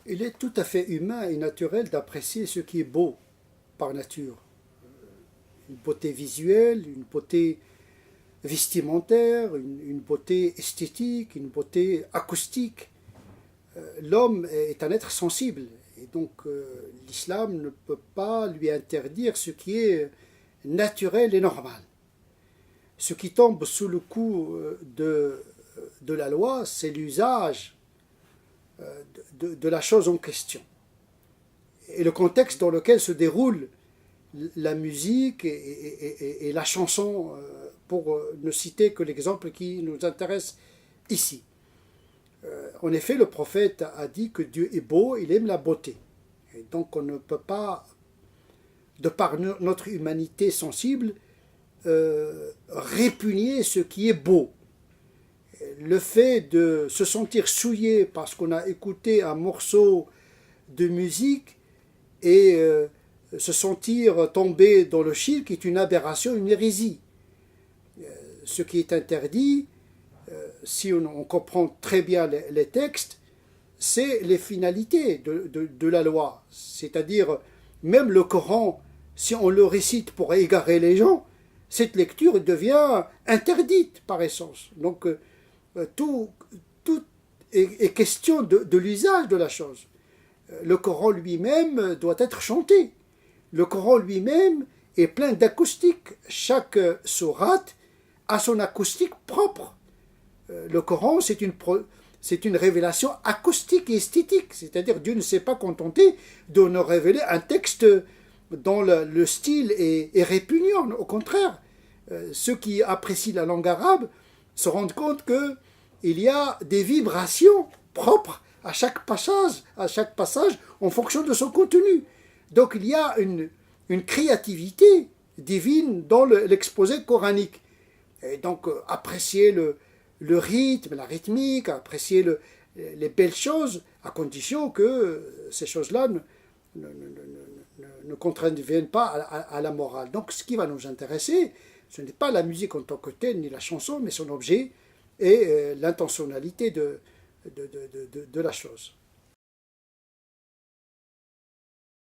Il est tout à fait humain et naturel d'apprécier ce qui est beau par nature. Une beauté visuelle, une beauté vestimentaire, une beauté esthétique, une beauté acoustique. L'homme est un être sensible et donc l'islam ne peut pas lui interdire ce qui est naturel et normal. Ce qui tombe sous le coup de la loi, c'est l'usage de la chose en question et le contexte dans lequel se déroule la musique et la chanson, pour ne citer que l'exemple qui nous intéresse ici. En effet, le prophète a dit que Dieu est beau, il aime la beauté. Et donc on ne peut pas, de par notre humanité sensible, répugner ce qui est beau. Le fait de se sentir souillé parce qu'on a écouté un morceau de musique et se sentir tomber dans le shirk est une aberration, une hérésie. Ce qui est interdit, si on comprend très bien les textes, c'est les finalités de la loi. C'est-à-dire, même le Coran, si on le récite pour égarer les gens, cette lecture devient interdite par essence. Donc, tout, tout est question de l'usage de la chose. Le Coran lui-même doit être chanté. Le Coran lui-même est plein d'acoustiques. Chaque sourate a son acoustique propre. Le Coran, c'est une révélation acoustique et esthétique. C'est-à-dire Dieu ne s'est pas contenté de nous révéler un texte dont le style est répugnant. Au contraire, ceux qui apprécient la langue arabe se rendent compte qu'il y a des vibrations propres à chaque passage en fonction de son contenu. Donc il y a une créativité divine dans l'exposé coranique. Et donc apprécier le rythme, la rythmique, apprécier les belles choses, à condition que ces choses-là ne contraviennent pas à la morale. Donc ce qui va nous intéresser, ce n'est pas la musique en tant que telle, ni la chanson, mais son objet et l'intentionnalité de la chose.